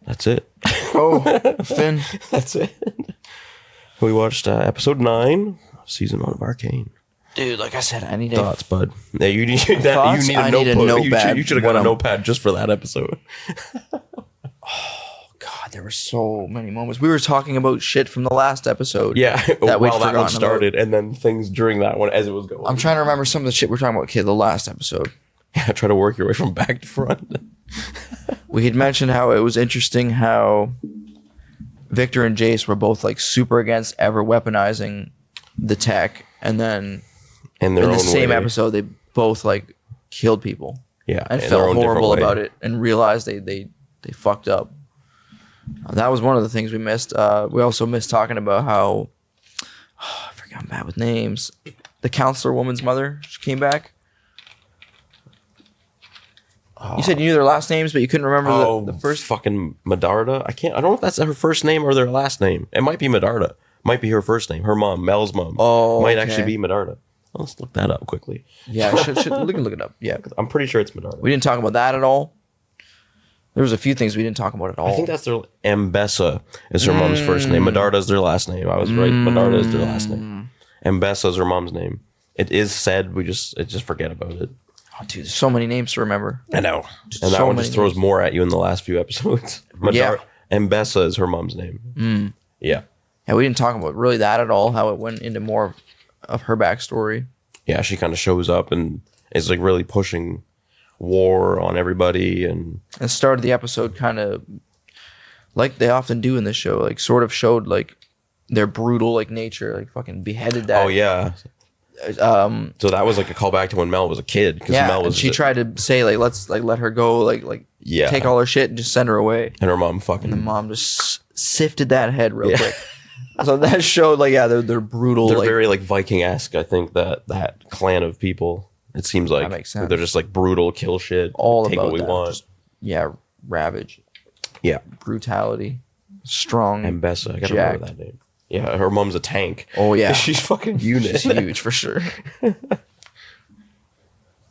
That's it. Oh, Finn. That's it. We watched episode 9 of season 1 of Arcane. Dude, like I said, I need Thoughts, bud. Yeah, you need that. Thoughts? You need a I need a notebook. notepad. You should have got a notepad just for that episode. God, there were so many moments. We were talking about shit from the last episode. Yeah, that while that one started, and then things during that one as it was going. I'm trying to remember some of the shit we were talking about, the last episode. Yeah, try to work your way from back to front. We had mentioned how it was interesting how Victor and Jace were both like super against ever weaponizing the tech, and then in the same episode they both like killed people. Yeah, and felt horrible about it, and realized they fucked up. That was one of the things we missed. We also missed talking about how I forgot, I'm bad with names. The counselor woman's mother, she came back. You said you knew their last names, but you couldn't remember the first. Fucking Medarda. I don't know if that's her first name or their last name. It might be Medarda. Might be her first name. Her mom, Mel's mom. Oh, might actually be Medarda. Let's look that up quickly. Yeah, we can look it up. Yeah, I'm pretty sure it's Medarda. We didn't talk about that at all. There was a few things we didn't talk about at all. I think that's their Mbessa is her mom's first name. Medarda is their last name. I was right. Medarda is their last name. Mbessa is her mom's name. It is said. We just forget about it. Oh, dude, there's so many names to remember. I know. And that one just throws more at you in the last few episodes. Mbessa is her mom's name. Yeah. Yeah, we didn't talk about really that at all, how it went into more of her backstory. Yeah, she kind of shows up and is like really pushing war on everybody. And started the episode kind of like they often do in this show, like sort of showed like their brutal like nature, like fucking beheaded that. Oh, yeah. So that was like a callback to when Mel was a kid. Yeah, Mel was. She tried to say like let's like let her go, like take all her shit and just send her away. And her mom fucking. And the mom just sifted that head real quick. So that showed like they're brutal. They're very like Viking-esque. I think that clan of people. It seems like that makes sense. They're just like brutal, kill shit, all take about what we want. Just, ravage. Yeah, brutality, strong. Mbessa, I gotta remember that name. Yeah, her mom's a tank. Oh yeah, she's fucking unit. She's huge for sure.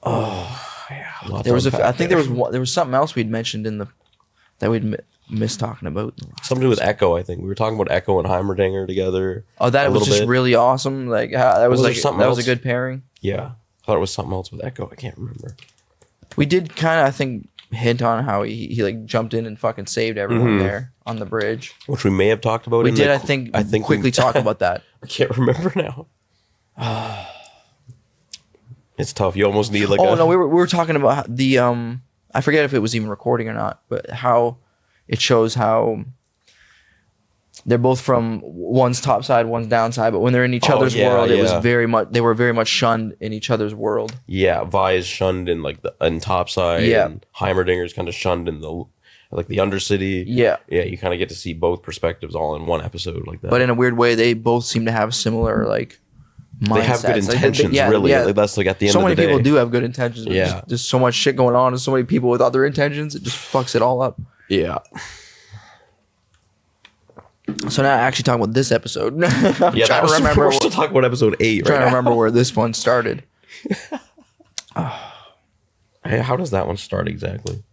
Oh yeah, there was I think there was something else we'd mentioned that we'd missed talking about. Something to do with Echo. I think we were talking about Echo and Heimerdinger together. Oh, that was just really awesome. Like that was a good pairing. Yeah, I thought it was something else with Echo. I can't remember. We did kind of, I think, hint on how he like jumped in and fucking saved everyone there on the bridge, which we may have talked about. We did, I think quickly talk about that. I can't remember now. It's tough. You almost need like. Oh no, we were talking about the I forget if it was even recording or not, but how it shows how they're both from one's top side, one's downside, but when they're in each other's world, it was they were very much shunned in each other's world. Yeah, Vi is shunned in like in top side, and Heimerdinger's kind of shunned in the Undercity. Yeah, you kind of get to see both perspectives all in one episode like that. But in a weird way, they both seem to have similar like mindsets. They have good intentions, really. Yeah. Like, that's like at the end of the day. So many people do have good intentions. Yeah, there's so much shit going on, and so many people with other intentions, it just fucks it all up. Yeah. So now actually talking about this episode. I'm trying to remember. We're still talking about episode 8 right now. Trying to remember where this one started. Hey, how does that one start exactly?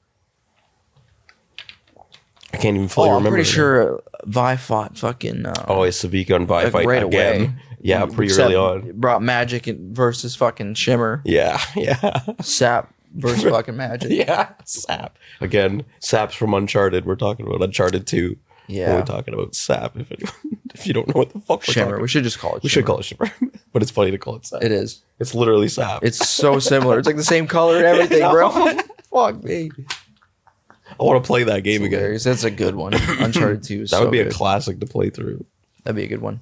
I can't even fully remember. I'm pretty sure Vi fought fucking... Savika and Vi fight right again. Away. Yeah, pretty early on. Brought Magic versus fucking Shimmer. Yeah. Sap versus fucking Magic. Yeah, Sap. Again, Sap's from Uncharted. We're talking about Uncharted 2. Yeah. We're talking about Sap. If you don't know what the fuck we're Shimmer. Talking. We should just call it Shimmer. We should call it Shimmer. But it's funny to call it Sap. It is. It's literally Sap. It's so similar. It's like the same color and everything, bro. Fuck me. I want to play that game again. That's a good one. Uncharted 2 is that would be a classic to play through. That'd be a good one.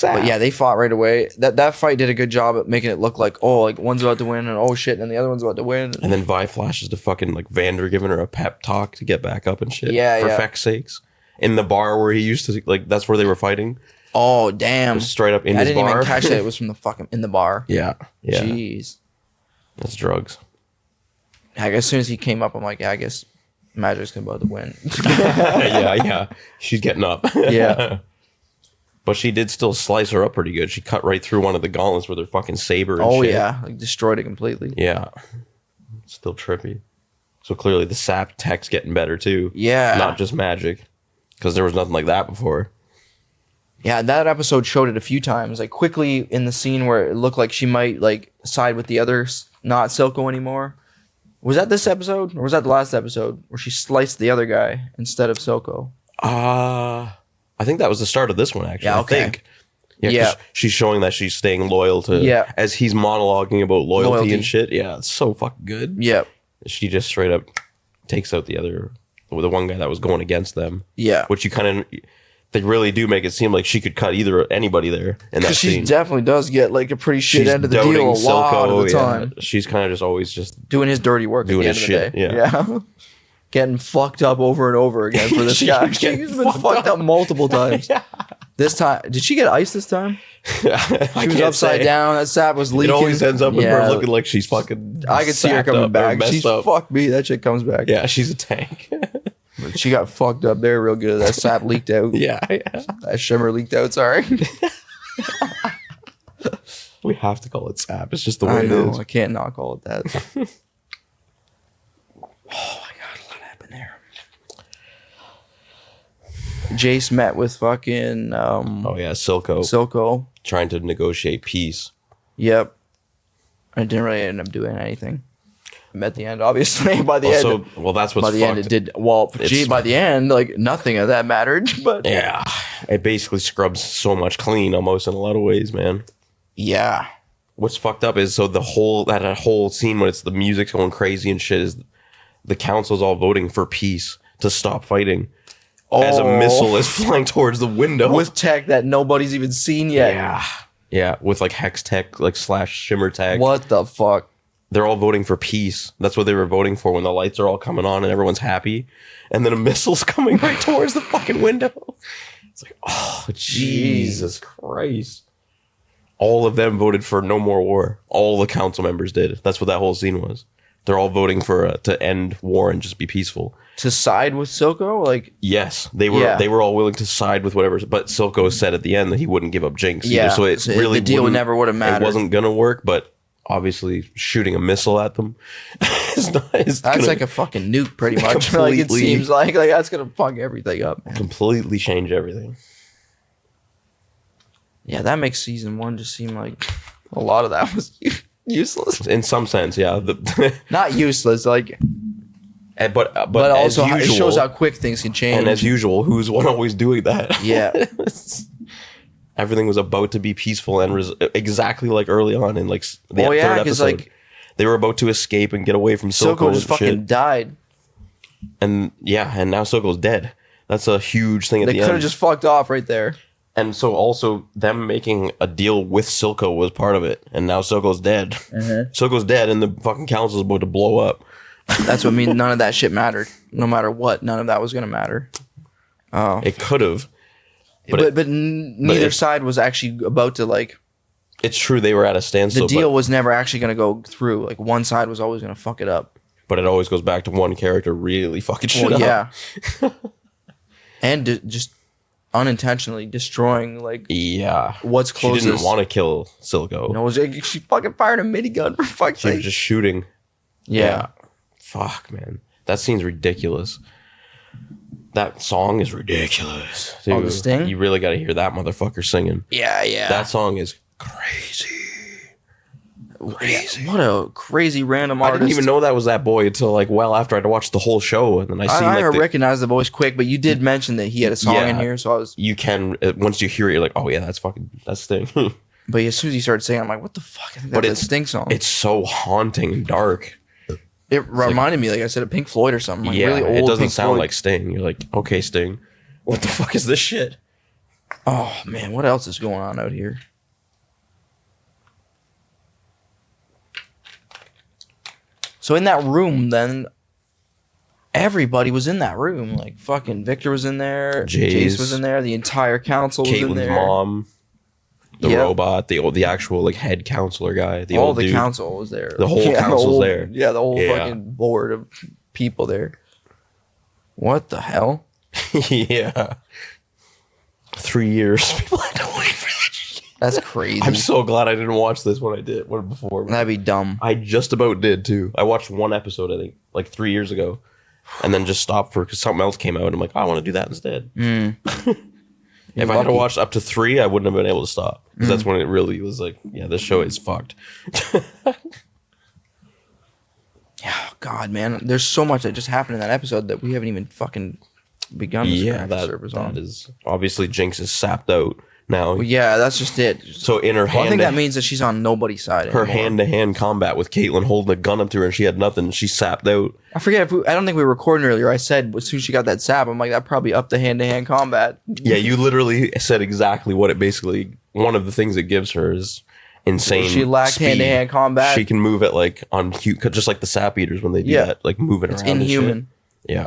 But yeah, they fought right away. That fight did a good job at making it look like, like one's about to win and oh shit, and the other one's about to win. And then Vi flashes to fucking like Vander giving her a pep talk to get back up and shit. Yeah, for feck's sakes. In the bar where he used to like, that's where they were fighting. Oh damn! Straight up in his bar. I didn't even catch that it was from the fucking in the bar. Yeah. Jeez. That's drugs. As soon as he came up, I'm like, I guess Magic's about to win. Yeah. She's getting up. Yeah. But she did still slice her up pretty good. She cut right through one of the gauntlets with her fucking saber and shit. Yeah. Like, destroyed it completely. Yeah. Still trippy. So clearly the sap tech's getting better, too. Yeah. Not just magic. Because there was nothing like that before. Yeah, that episode showed it a few times. Like, quickly in the scene where it looked like she might, like, side with the others, not Silco anymore. Was that this episode? Or was that the last episode? Where she sliced the other guy instead of Silco? I think that was the start of this one, actually. Yeah, okay. I think. Yeah. She's showing that she's staying loyal to... Yeah. As he's monologuing about loyalty and shit. Yeah, it's so fucking good. Yeah. She just straight up takes out the one guy that was going against them. Yeah. Which you kind of... They really do make it seem like she could cut anybody there in that scene. She definitely does get like a pretty shit end of the deal a lot of the time. Yeah. She's kind of just always just doing his dirty work doing at the end of the day. Yeah. Getting fucked up over and over again for this guy. She's been fucked up multiple times. Yeah. This time, did she get ice this time? She was upside down. That sap was leaking. It always ends up with her looking like she's fucking. I could see her coming back. She's fuck me. That shit comes back. Yeah, she's a tank. She got fucked up there real good. That sap leaked out. Yeah. That shimmer leaked out. Sorry. We have to call it sap. It's just the way it is. I can't not call it that. Oh my god, a lot happened there. Jace met with fucking Silco trying to negotiate peace. Yep. I didn't really end up doing anything. At the end, obviously. By the end, well, that's what's by the fucked. end it did. Well, by the end, like nothing of that mattered. But yeah, it basically scrubs so much clean, almost in a lot of ways, man. Yeah. What's fucked up is that whole scene when it's the music's going crazy and shit is the council's all voting for peace to stop fighting. As a missile is flying towards the window with tech that nobody's even seen yet. Yeah, with like hex tech, like / shimmer tech. What the fuck? They're all voting for peace. That's what they were voting for when the lights are all coming on and everyone's happy. And then a missile's coming right towards the fucking window. It's like, oh, Jesus Christ. All of them voted for no more war. All the council members did. That's what that whole scene was. They're all voting for to end war and just be peaceful. To side with Silco? Like, yes, they were. They were all willing to side with whatever. But Silco said at the end that he wouldn't give up Jinx. Yeah, either, so it really the deal never would have mattered. It wasn't gonna work. But obviously, shooting a missile at them that's like a fucking nuke, pretty much. Like it seems like that's gonna fuck everything up. Man. Completely change everything. Yeah, that makes season 1 just seem like a lot of that was useless. In some sense, yeah. Not useless, like. But also, usual, it shows how quick things can change. And as usual, who's one always doing that? Yeah. Everything was about to be peaceful and exactly like early on in like the third episode. Like, they were about to escape and get away from Silco just fucking died. And now Silco's dead. That's a huge thing at the end. They could have just fucked off right there. And so also them making a deal with Silco was part of it. And now Silco's dead. Mm-hmm. Silco's dead and the fucking council's about to blow up. That's what I mean. None of that shit mattered. No matter what, none of that was going to matter. Oh, it could have. But neither side was actually about to like. It's true they were at a standstill. The deal was never actually going to go through. Like one side was always going to fuck it up. But it always goes back to one character really fucking shit up. Yeah. And just unintentionally destroying like. Yeah. What's closest. She didn't want to kill Silco. No, she fucking fired a minigun for fuck's sake. She was just shooting. Yeah. Fuck, man. That scene's ridiculous. That song is ridiculous. Dude, oh, the Sting? You really got to hear that motherfucker singing. Yeah. That song is crazy. Crazy. What a crazy random artist. I didn't even know that was that boy until like well after I'd watched the whole show. And then I recognized the voice quick, but you did mention that he had a song in here. So I was. You can, once you hear it, you're like, oh yeah, that's Sting. But as soon as you started singing, I'm like, what the fuck? I think that's a Sting song. It's so haunting and dark. It reminded me, like I said, of Pink Floyd or something. Like really old it doesn't Pink sound Floyd. like Sting. You're like, okay, Sting. What the fuck is this shit? Oh, man. What else is going on out here? So in that room, then, everybody was in that room. Like, fucking Victor was in there. Jace was in there. The entire council was in there. Caitlin's mom. The robot, the actual like head counselor guy, the old dude. Council was there. The whole council's there. Yeah, the whole fucking board of people there. What the hell? Yeah. 3 years. People had to wait for that shit. That's crazy. I'm so glad I didn't watch this when I did. When before. That'd be dumb. I just about did too. I watched one episode, I think, like 3 years ago, and then just stopped because something else came out. And I'm like, I want to do that instead. If I had watched up to 3, I wouldn't have been able to stop. Because that's when it really was like, yeah, this show is fucked. Yeah, God, man. There's so much that just happened in that episode that we haven't even fucking begun to scratch the surface on. That is obviously Jinx is sapped out now. Well, yeah, that's just it. So in her hand, I think that means that she's on nobody's side. Her hand-to-hand combat with Caitlyn holding a gun up to her, and she had nothing. She sapped out. I forget. I don't think we were recording earlier. I said as soon as she got that sap, I'm like, that probably upped the hand-to-hand combat. Yeah, you literally said exactly what it basically. One of the things it gives her is insane. She lacked hand-to-hand combat. She can move it like on cute, just like the sap eaters when they do that, like moving around. It's inhuman. Yeah.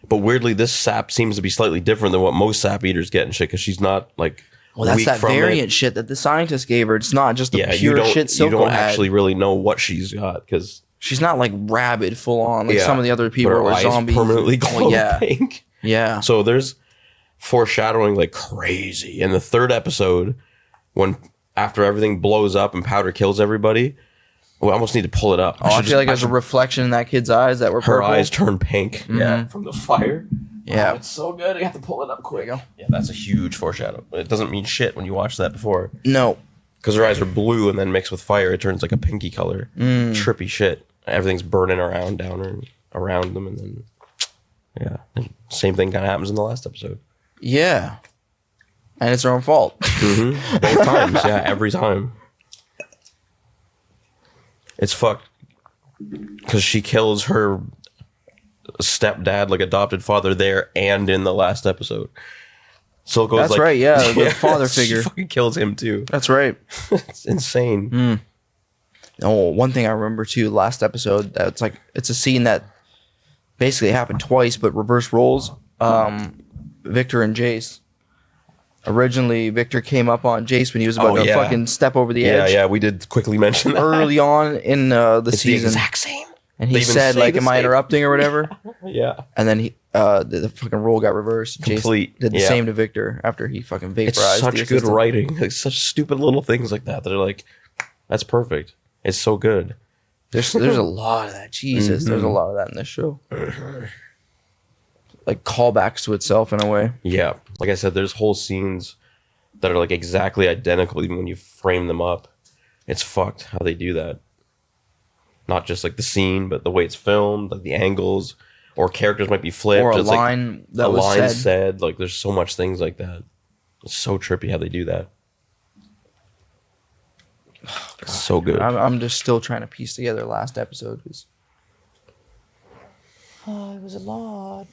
But weirdly, this sap seems to be slightly different than what most sap eaters get and shit, because she's not like. Well, that's that variant shit that the scientists gave her. It's not just the pure shit Silco You don't actually really know what she's got, because she's not like rabid full on like some of the other people who are zombies. Permanently glow pink. Yeah. So there's foreshadowing like crazy in the 3rd episode when after everything blows up and Powder kills everybody. We almost need to pull it up. I feel like there's a reflection in that kid's eyes that were purple. Her eyes turn pink. Yeah, from the fire. Yeah, it's so good. I have to pull it up quick. Yeah, that's a huge foreshadow. It doesn't mean shit when you watch that before. No, because her eyes are blue and then mixed with fire, it turns like a pinky color. Trippy shit. Everything's burning around them, and then and same thing kind of happens in the last episode. Yeah, and it's her own fault. Both times. Yeah, every time. It's fucked because she kills her stepdad, like adopted father, there and in the last episode. So it goes. That's right. Yeah, the father figure. She fucking kills him too. That's right. It's insane. Oh, one thing I remember too, last episode. That's like it's a scene that basically happened twice, but reverse roles. Victor and Jace. Originally, Victor came up on Jace when he was about to fucking step over the edge. Yeah, we did quickly mention that. Early on in the season. The exact same. And he said, like, am I interrupting or whatever? Yeah. And then the fucking role got reversed. Jace did the same to Victor after he fucking vaporized. It's such good writing. Like, such stupid little things like that are like, that's perfect. It's so good. There's a lot of that. Jesus, there's a lot of that in this show. Like callbacks to itself in a way. Yeah. Like I said, there's whole scenes that are like exactly identical even when you frame them up. It's fucked how they do that. Not just like the scene, but the way it's filmed, like the angles, or characters might be flipped. Or a line like that was said. Like there's so much things like that. It's so trippy how they do that. Oh, it's so good. I'm just still trying to piece together the last episode. It was a lot.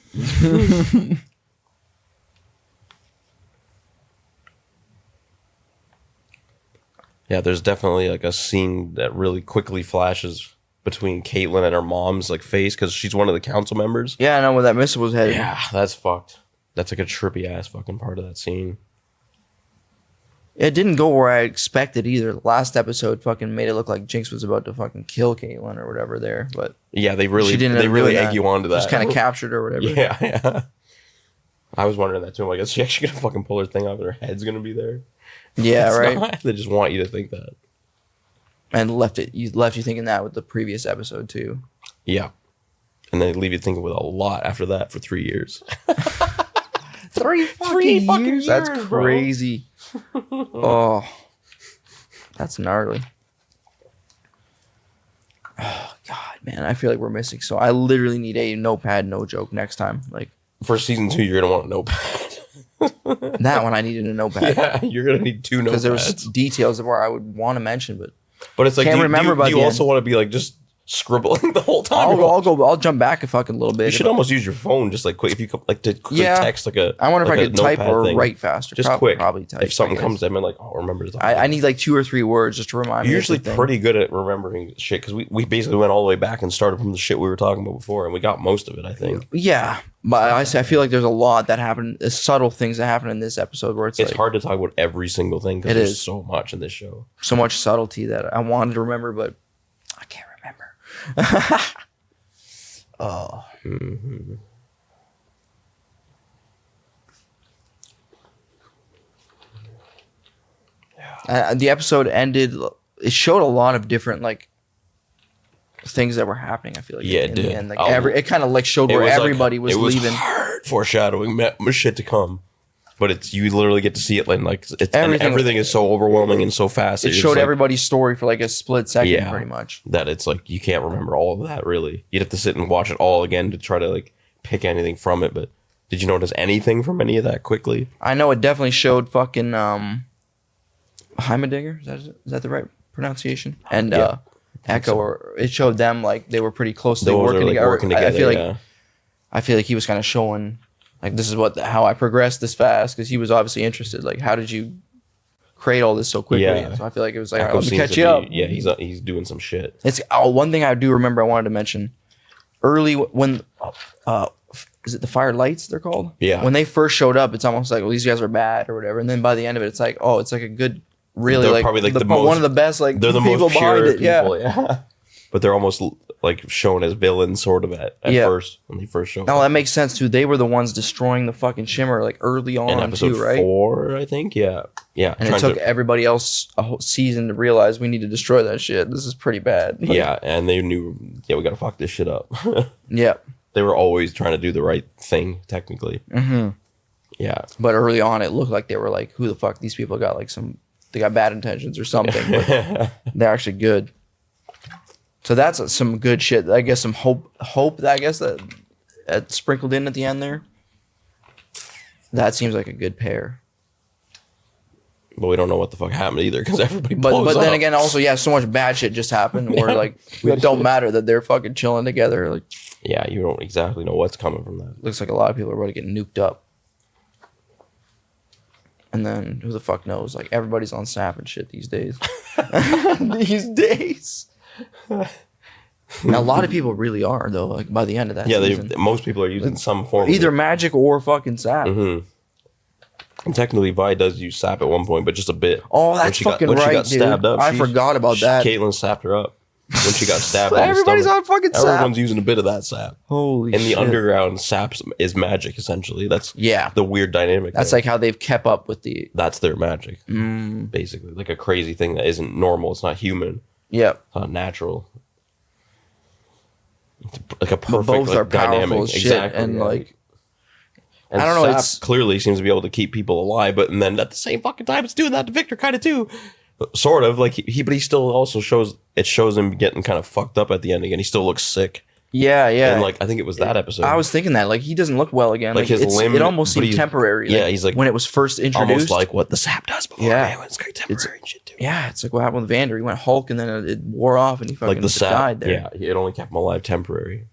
Yeah, there's definitely like a scene that really quickly flashes between Caitlyn and her mom's like face because she's one of the council members. Yeah, I know where that missile was headed. Yeah, that's fucked. That's like a trippy ass fucking part of that scene. It didn't go where I expected either. The last episode fucking made it look like Jinx was about to fucking kill Caitlyn or whatever there, but yeah, they really egg you onto that. Just kind of captured her or whatever. Yeah. I was wondering that too. I'm like, is she actually gonna fucking pull her thing off and her head's gonna be there? Yeah, right. Not. They just want you to think that. And left you thinking that with the previous episode too. Yeah. And they leave you thinking with a lot after that for 3 years. Three fucking years. That's crazy. Oh, that's gnarly. Oh God, man, I feel like we're missing. So I literally need a notepad, no joke next time. Like for season 2, you're gonna want a notepad. That one I needed a notepad. Yeah, you're gonna need 2 notepads because there was details of where I would want to mention, but it's like do you also want to be like just scribbling the whole time? I'll jump back a fucking little bit. You should almost use your phone, just like quick if you like to text like a. I wonder like if I could type or write faster. Just quick. Probably type. If something comes to me, like remember. I need like 2 or 3 words just to remind me. You're usually pretty good at remembering shit because we basically went all the way back and started from the shit we were talking about before, and we got most of it. I think. Yeah, but I feel like there's a lot that happened. Subtle things that happen in this episode where it's like, hard to talk about every single thing because there's so much in this show. So much subtlety that I wanted to remember, but I can't remember. Oh. Mm-hmm. The episode ended. It showed a lot of different like things that were happening. I feel like it did. The end. Like it kind of like showed where everybody was leaving. Hard foreshadowing shit to come. But you literally get to see it like everything is so overwhelming and so fast. It showed everybody's story for like a split second, pretty much. That it's like you can't remember all of that really. You'd have to sit and watch it all again to try to like pick anything from it. But did you notice anything from any of that quickly? I know it definitely showed fucking Heimerdinger. Is that the right pronunciation? And Echo, or it showed them like they were pretty close. They were working together. I feel like he was kind of showing. Like, this is how I progressed this fast, because he was obviously interested. Like, how did you create all this so quickly? Yeah. So I feel like it was like, all right, let me catch you up. Yeah, he's doing some shit. It's one thing I do remember I wanted to mention. Early when, is it the Fire Lights they're called? Yeah. When they first showed up, it's almost like, well, these guys are bad or whatever. And then by the end of it, it's like, oh, it's like a good, really they're like, probably like one of the best like they're the people most pure people. Yeah. But they're almost like shown as villains sort of at first when they first showed up. No, that makes sense too. They were the ones destroying the fucking shimmer like early on in episode too, right? 4, I think. Yeah. And it took everybody else a whole season to realize we need to destroy that shit. This is pretty bad. Yeah, and they knew, we gotta fuck this shit up. Yeah. They were always trying to do the right thing, technically. Mm-hmm. Yeah. But early on, it looked like they were like, who the fuck? These people got like they got bad intentions or something. But they're actually good. So that's some good shit. I guess some hope I guess that sprinkled in at the end there. That seems like a good pair. But we don't know what the fuck happened either, because everybody blows But then up. again, also, so much bad shit just happened where like it don't matter that they're fucking chilling together. Like, yeah, you don't exactly know what's coming from that. Looks like a lot of people are about to get nuked up. And then who the fuck knows? Like, everybody's on sap and shit these days. These days. Now, a lot of people really are though. Like by the end of that, season. Most people are using some form, either magic or fucking sap. Mm-hmm. And technically, Vi does use sap at one point, but just a bit. Oh, that's fucking right, when she got stabbed up. I forgot about that. Caitlyn sapped her up when she got stabbed. Everybody's on fucking sap. Everyone's using a bit of that sap. Holy shit! In the underground, sap is magic essentially. That's the weird dynamic. That's like how they've kept up with the. That's their magic, basically, like a crazy thing that isn't normal. It's not human. Yeah, it's not natural. It's like a perfect both are dynamic, shit, exactly, and like. And I don't know. It clearly seems to be able to keep people alive, but and then at the same fucking time, it's doing that to Victor kind of too, sort of like but he still also shows him getting kind of fucked up at the end again. He still looks sick. Yeah. And like I think it was that episode. I was thinking that like he doesn't look well again. Like his limb, it almost seemed temporary. Yeah, he's like when it was first introduced, almost like what the sap does before. Yeah, it's very temporary and shit too. Yeah, it's like what happened with Vander. He went Hulk and then it wore off and he fucking like the sap, died there. Yeah, it only kept him alive temporary.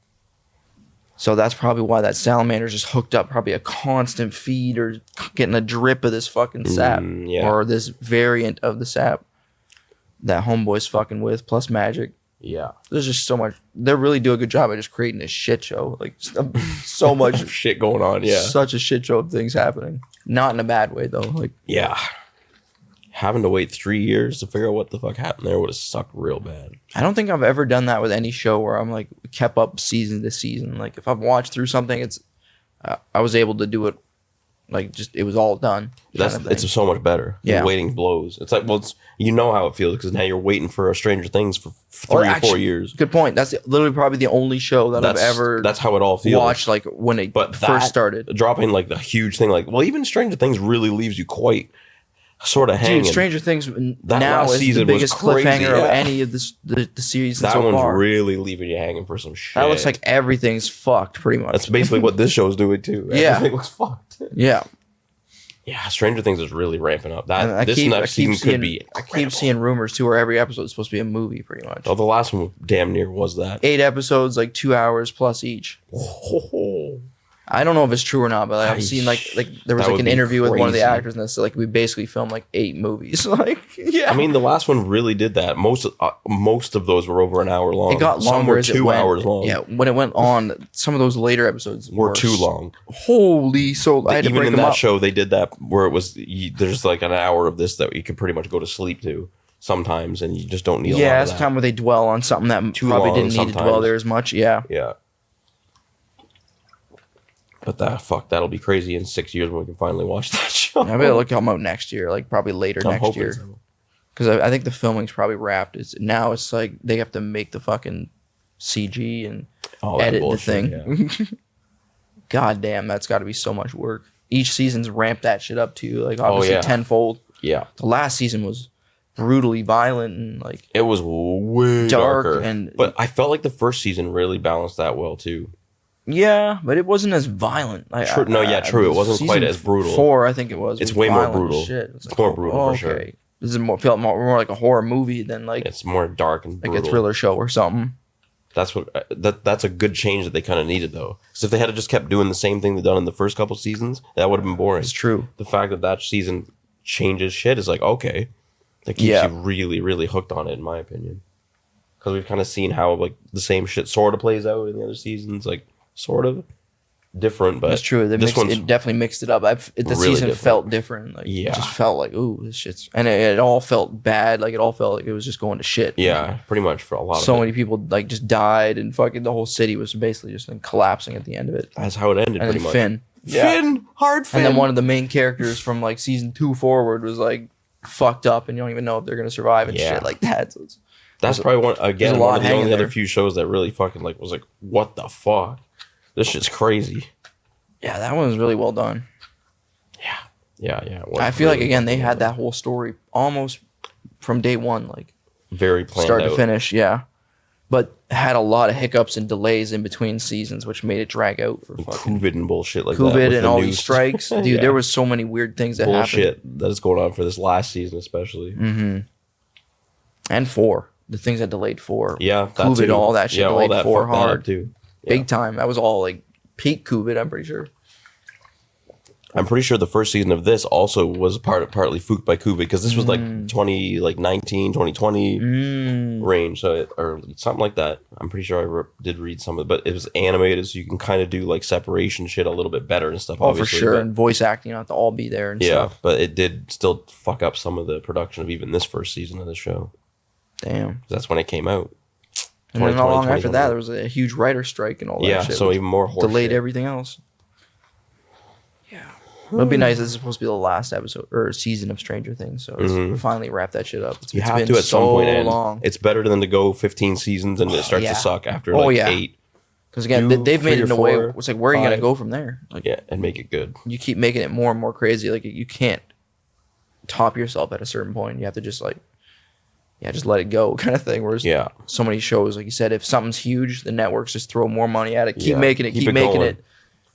So that's probably why that salamander's just hooked up probably a constant feed or getting a drip of this fucking sap or this variant of the sap that Homeboy's fucking with plus magic. Yeah. There's just so much. They really do a good job of just creating this shit show. Like so much shit going on. Yeah. Such a shit show of things happening. Not in a bad way though. Like having to wait 3 years to figure out what the fuck happened there would have sucked real bad. I don't think I've ever done that with any show where I'm like kept up season to season. Like if I've watched through something, it's I was able to do it like just it was all done. It's so much better. Yeah, waiting blows. It's like you know how it feels because now you're waiting for a Stranger Things for 3 or 4 years. Good point. That's literally probably the only show that I've ever. That's how it all feels. Watched like when it first started. Dropping like the huge thing, like even Stranger Things really leaves you quite. Sort of hanging. Dude, Stranger Things now is the biggest cliffhanger of any of the series so far. That one's really leaving you hanging for some shit. That looks like everything's fucked, pretty much. That's basically what this show's doing too. Everything looks fucked. Yeah. Yeah, Stranger Things is really ramping up. This next season could be incredible. I keep seeing rumors too where every episode is supposed to be a movie, pretty much. Oh, the last one damn near was that. 8 episodes, like 2 hours plus each. Oh. I don't know if it's true or not, but I've seen like there was like an interview with one of the actors, and so like we basically filmed like 8 movies. Like I mean, the last one really did that. Most of those were over an hour long. It got longer. Some were 2 hours long. Yeah, when it went on, some of those later episodes were too long. Holy, so I had to break even in them that up. show they did that where it was there's like an hour of this that you could pretty much go to sleep to sometimes, and you just don't need. Yeah, it's time where they dwell on something that probably didn't need to dwell there as much. Yeah. Yeah. But that'll be crazy in 6 years when we can finally watch that show. I bet it'll come out next year, like probably later next year. So. Because I think the filming's probably wrapped. It's like they have to make the fucking CG and edit the thing. Yeah. God damn, that's got to be so much work. Each season's ramped that shit up to like obviously tenfold. Yeah. The last season was brutally violent and like it was way darker. And but I felt like the first season really balanced that well too. Yeah, but it wasn't as violent. Like, true. It wasn't quite as brutal. 4, I think it was. It's way more brutal. Shit. It's more brutal for sure. This is felt more like a horror movie than like it's more dark and brutal. Like a thriller show or something. That's a good change that they kind of needed though. Because if they had just kept doing the same thing they've done in the first couple seasons, that would have been boring. It's true. The fact that season changes shit is like okay, that keeps you really really hooked on it in my opinion. Because we've kind of seen how like the same shit sort of plays out in the other seasons, like sort of. Different, but it's true. It definitely mixed it up. The really season different. Felt different. Like, it just felt like, ooh, this shit's, and it all felt bad. Like it all felt like it was just going to shit. Yeah, pretty much for a lot. So many people like just died, and fucking the whole city was basically just like collapsing at the end of it. That's how it ended. And pretty much. Finn, hard Finn, and then one of the main characters from like season 2 forward was like fucked up, and you don't even know if they're gonna survive and shit like that. So that's probably one of the only other few shows that really fucking like was like, what the fuck. This shit's crazy. Yeah, that one was really well done. Yeah. I feel like again they had that whole story almost from day one, like very planned start to finish. Yeah, but had a lot of hiccups and delays in between seasons, which made it drag out for fucking COVID and bullshit like COVID that. And all these strikes, dude. There was so many weird things that happened. That is going on for this last season, especially. Mm-hmm. And 4, the things that delayed 4. Yeah, COVID, all that shit delayed 4 hard too. Big time. That was all like peak COVID, I'm pretty sure. I'm pretty sure the first season of this also was partly fooked by COVID because this was like 2019, 2020 range, or something like that. I'm pretty sure I did read some of it, but it was animated, so you can kind of do like separation shit a little bit better and stuff. Obviously, for sure, and voice acting, you don't have to all be there and stuff. Yeah, but it did still fuck up some of the production of even this first season of the show. Damn, that's when it came out. And then not long after that, there was a huge writer strike and all that shit. Yeah, so even more horse delayed shit. everything else. Yeah. It'd be nice. This is supposed to be the last episode or season of Stranger Things, so finally wrap that shit up. You have to at some point end. It's better than to go 15 seasons and it starts to suck after 8. Because again, they've made it in a way, it's like, where are you going to go from there? Like, and make it good. You keep making it more and more crazy. Like, you can't top yourself at a certain point. You have to just like, just let it go kind of thing. Whereas so many shows, like you said, if something's huge, the networks just throw more money at it. Keep making it, keep making it.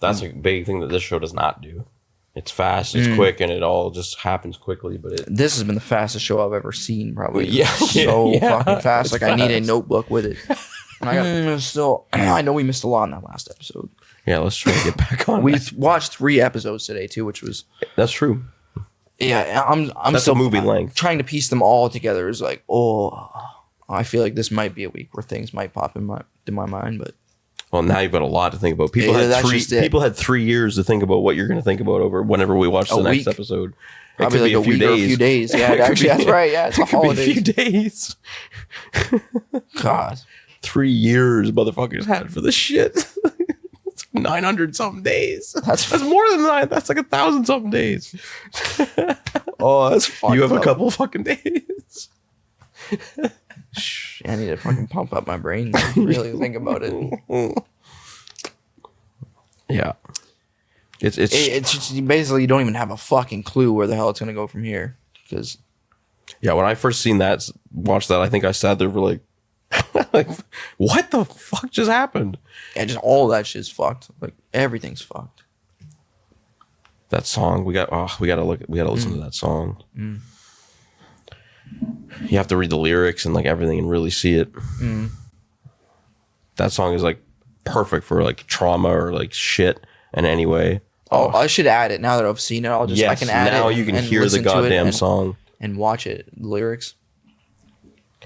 That's a big thing that this show does not do. It's fast, it's quick, and it all just happens quickly. But this has been the fastest show I've ever seen, probably. So fucking fast. Like, I need a notebook with it. I know we missed a lot in that last episode. Yeah, let's try to get back on. We watched 3 episodes today, too, which was... That's true. Yeah, I'm That's still a movie length. Trying to piece them all together is like, I feel like this might be a week where things might pop in my mind, but well, now you've got a lot to think about. People had 3 years to think about what you're going to think about over whenever we watch the next episode. It could be like a few days. Yeah, actually, that's right. Yeah, it's a holiday. A few days. God, 3 years, motherfuckers had for this shit. 900 something days. That's more than 9. That's like 1,000 something days. That's fucked. You have a couple fucking days. I need to fucking pump up my brain and really think about it. Yeah. It's just, basically you don't even have a fucking clue where the hell it's gonna go from here. Because when I first watched that, I think I sat there for like what the fuck just happened? Yeah, just all that shit's fucked. Like, everything's fucked. That song, we gotta listen to that song. You have to read the lyrics and like everything and really see it. That song is like perfect for like trauma or like shit in any way. I should add it now that I've seen it. I can add it. Now you can hear the goddamn song and watch it. Lyrics.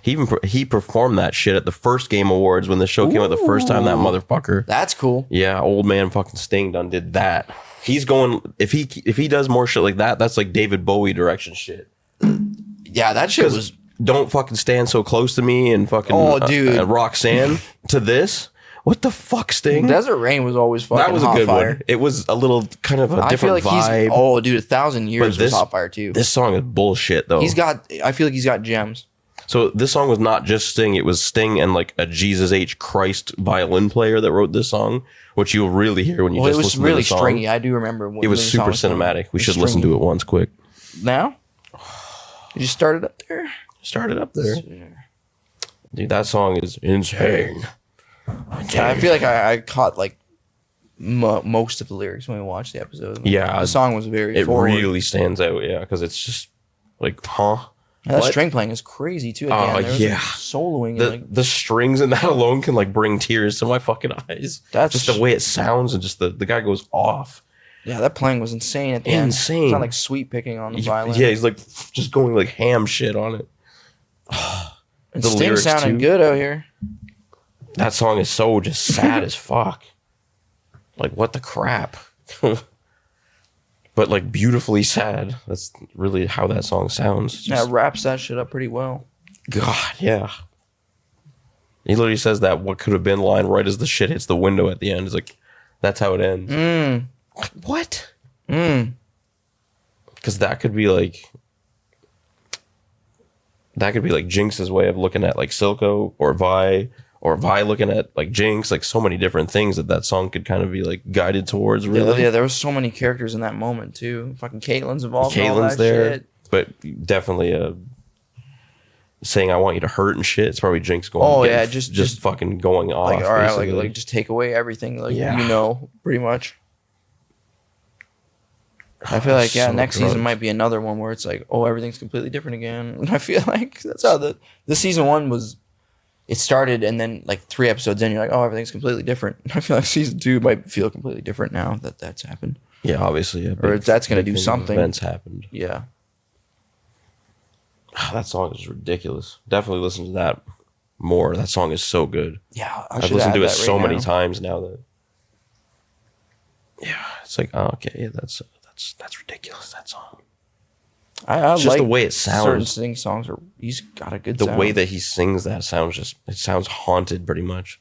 He performed that shit at the first Game Awards when the show came out the first time. That motherfucker. That's cool. Yeah, old man fucking Sting done did that. He's going if he does more shit like that. That's like David Bowie direction shit. Yeah, that shit was. Don't fucking stand so close to me and fucking dude. Roxanne to this. what the fuck, Sting? Desert Rain was always fucking That was a good one. It was a little kind of a different vibe. Oh, dude, 1,000 Years was Hot Fire too. This song is bullshit, though. I feel like he's got gems. So this song was not just Sting. It was Sting and like a Jesus H. Christ violin player that wrote this song, which you'll really hear when you just listen to the song. It was really stringy. I do remember. It was super cinematic. We should listen to it once quick. Now? Did you start it up there? Start it up there. Dude, that song is insane. I feel like I caught like most of the lyrics when we watched the episode. Yeah. The song was very forward. Really stands out, yeah, because it's just like, huh? And that string playing is crazy too. Again. Yeah. Like soloing. The strings in that alone can like bring tears to my fucking eyes. That's just the way it sounds, and just the guy goes off. Yeah, that playing was insane at the end. Insane. It's not like sweet picking on the violin. Yeah, he's like just going like ham shit on it. And the Sting sounding good out here. That song is so just sad as fuck. Like, what the crap? But like beautifully sad. That's really how that song sounds. Yeah, wraps that shit up pretty well. God, yeah. He literally says that what could have been line right as the shit hits the window at the end. It's like, that's how it ends. What? Because that could be like Jinx's way of looking at like Silco or Vi, or Vi looking at like Jinx, like so many different things that song could kind of be like guided towards. Really, yeah. There was so many characters in that moment too. Fucking Caitlyn's involved. Caitlyn's there, shit. But definitely saying I want you to hurt and shit. It's probably Jinx going. Oh yeah, just fucking going off. Like, all right, like just take away everything. Like pretty much. I feel like next season might be another one where it's like, oh, everything's completely different again. And I feel like that's how this season 1 was. It started, and then like 3 episodes in, you're like, oh, everything's completely different. I feel like season 2 might feel completely different now that that's happened. Yeah, obviously. Or that's going to do something. Events happened. Yeah. That song is ridiculous. Definitely listen to that more. That song is so good. Yeah, I've listened to it so many times now that. Yeah, it's like, oh, okay, yeah, that's ridiculous. That song. I just like the way it sounds. Certain sing songs he's got a good sound. The way that he sings that sounds it sounds haunted pretty much.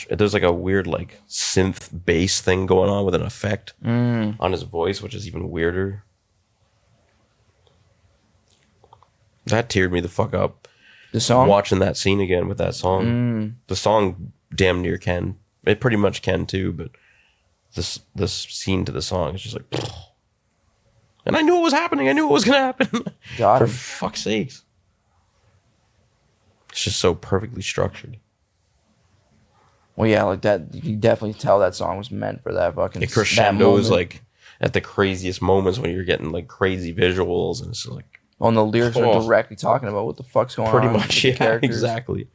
There's like a weird like synth bass thing going on with an effect on his voice, which is even weirder. That teared me the fuck up. The song? Watching that scene again with that song. The song damn near can. It pretty much can too, but this scene to the song is just like... And I knew it was happening. I knew it was going to happen. For fuck's sakes. It's just so perfectly structured. Well, yeah, like that. You can definitely tell that song was meant for that fucking... It crescendos like at the craziest moments when you're getting like crazy visuals, and it's just like... Oh, and the lyrics are directly talking about what the fuck's going on. Pretty much, yeah, exactly.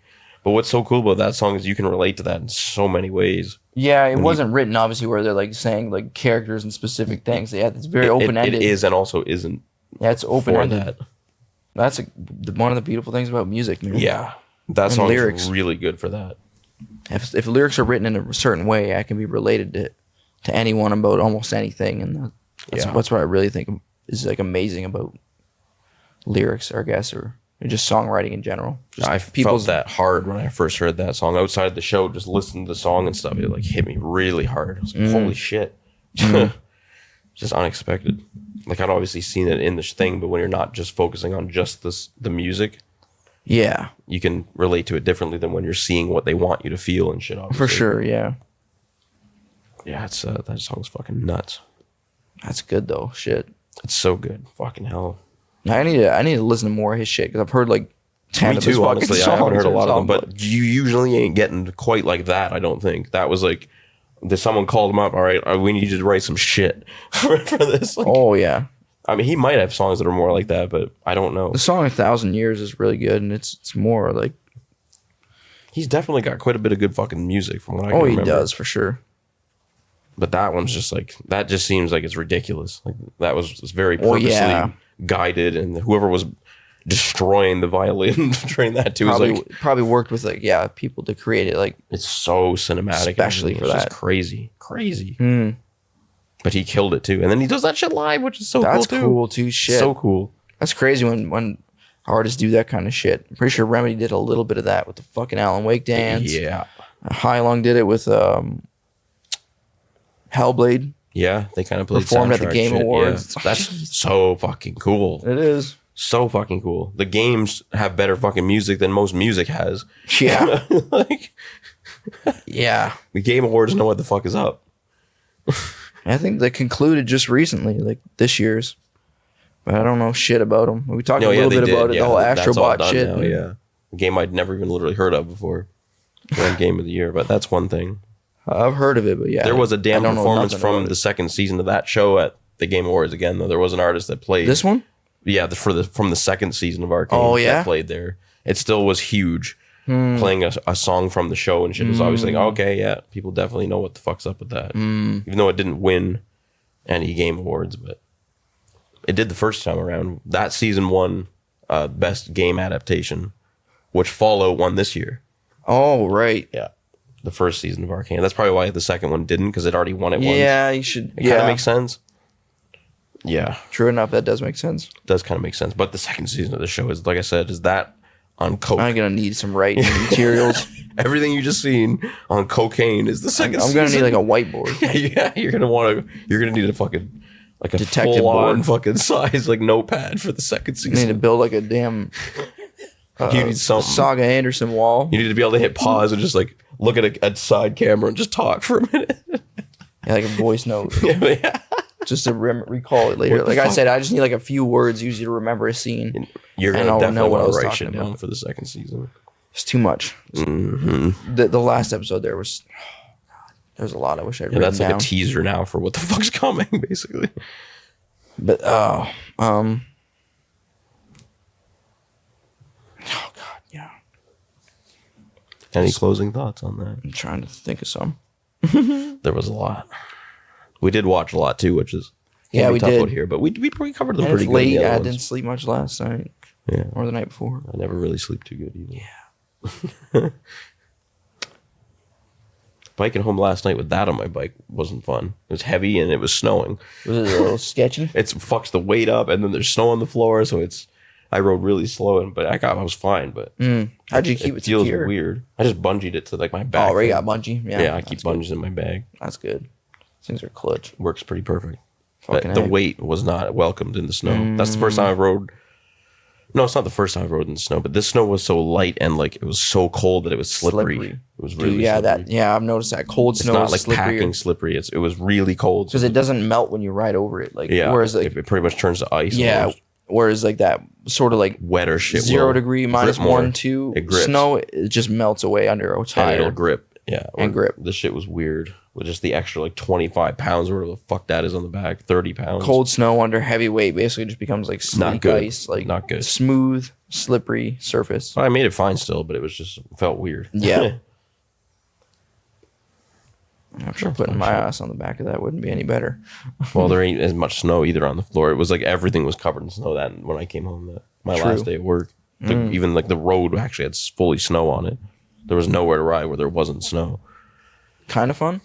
But what's so cool about that song is you can relate to that in so many ways. Yeah, it wasn't written, obviously, where they're like saying like characters and specific things. Yeah, it's very open-ended. It is and also isn't. Yeah, it's open-ended. That's one of the beautiful things about music. Man. Yeah, that song is really good for that. If lyrics are written in a certain way, I can be related to anyone about almost anything, and that's what I really think is like amazing about lyrics, I guess, or just songwriting in general. I felt that hard when I first heard that song outside of the show. Just listening to the song and stuff, it like hit me really hard. I was like, holy shit. Just unexpected. Like I'd obviously seen it in this thing, but when you're not just focusing on just the music, yeah, you can relate to it differently than when you're seeing what they want you to feel and shit. Obviously. For sure, yeah. Yeah, it's that song's fucking nuts. That's good though. Shit, it's so good. Fucking hell. I need to listen to more of his shit because I've heard like 10 of his fucking honestly, songs. I haven't heard a lot of them, but you usually ain't getting quite like that. I don't think that was like someone called him up. All right, we need you to write some shit for this. Like, oh yeah, I mean he might have songs that are more like that, but I don't know. The song 1,000 Years is really good, and it's more like he's definitely got quite a bit of good fucking music from what I can remember. He does for sure. But that one's just like that. Just seems like it's ridiculous. Like that was very purposely guided, and whoever was destroying the violin during that too probably worked with like people to create it. Like it's so cinematic, especially for that. Just crazy. But he killed it too, and then he does that shit live, which is so cool too. That's cool too. Shit, so cool. That's crazy when artists do that kind of shit. I'm pretty sure Remedy did a little bit of that with the fucking Alan Wake dance. Yeah, Hylung did it with Hellblade. Yeah, they kind of played performed at the Game Awards. Yeah. That's so fucking cool. It is. So fucking cool. The games have better fucking music than most music has. Yeah. Like, yeah. The Game Awards know what the fuck is up. I think they concluded just recently, like this year's. But I don't know shit about them. We talked a little bit about it, the whole Astrobot shit. Now, yeah. A game I'd never even literally heard of before. One game of the year, but that's one thing. I've heard of it, but yeah. There was a damn performance from the second season of that show at the Game Awards again, though. There was an artist that played. This one? Yeah, from the second season of Arcane that played there. It still was huge. Playing a song from the show and shit was always like, okay, yeah, people definitely know what the fuck's up with that. Even though it didn't win any Game Awards, but it did the first time around. That season won Best Game Adaptation, which Fallout won this year. Oh, right. Yeah. The first season of Arcane. That's probably why the second one didn't, because it already won it once. Yeah, you should. It kind of makes sense. Yeah. True enough, that does make sense. It does kind of make sense. But the second season of the show is, like I said, is that on coke. I'm going to need some writing materials. Everything you just seen on cocaine is the second season. I'm going to need like a whiteboard. Yeah, you're going to need a fucking, like a detective full-on fucking size, like notepad for the second season. You need to build like a damn you need something. Saga Anderson wall. You need to be able to hit pause and just like look at a side camera and just talk for a minute. Yeah, like a voice note. Yeah. Just to recall it later. Like I said, I just need like a few words usually to remember a scene. You're going to definitely want to write shit down for the second season. It's too much. Mm-hmm. The last episode there was... There's a lot I wish I'd written that's like down. A teaser now for what the fuck's coming, basically. But, oh God, yeah. Any closing thoughts on that? I'm trying to think of some. There was a lot. We did watch a lot too, which is we tough did out here, but we covered them and pretty it's late. good. I didn't sleep much last night. Yeah, or the night before. I never really sleep too good either. Yeah. Biking home last night with that on my bike wasn't fun. It was heavy and it was snowing. Was it a little sketchy? It fucks the weight up, and then there's snow on the floor, so I rode really slow, but I was fine. But how'd you keep it feels secure? Weird. I just bungeed it to like my back. Oh, you got bungee? Yeah, I keep bungees in my bag. That's good. Things are clutch. Works pretty perfect. The weight was not welcomed in the snow. That's the first time I rode. No, it's not the first time I rode in the snow, but this snow was so light and like it was so cold that it was slippery. It was really slippery. I've noticed that cold snow. It's not like packing slippery. It was really cold because it doesn't melt when you ride over it. Like whereas like it pretty much turns to ice. Yeah. Almost. Whereas like that sort of like wetter shit, 0 degree minus 1, 2 snow, it just melts away under a tire. And it'll grip. Yeah, and grip. The shit was weird with just the extra like 25 pounds or whatever the fuck that is on the back, 30 pounds. Cold snow under heavy weight basically just becomes like sleek ice, like not good, smooth, slippery surface. I made it fine still, but it was just felt weird. Yeah. I'm sure putting my ass on the back of that wouldn't be any better. Well, there ain't as much snow either on the floor. It was like everything was covered in snow that when I came home my last day at work. Even like the road actually had fully snow on it. There was nowhere to ride where there wasn't snow. Kind of fun?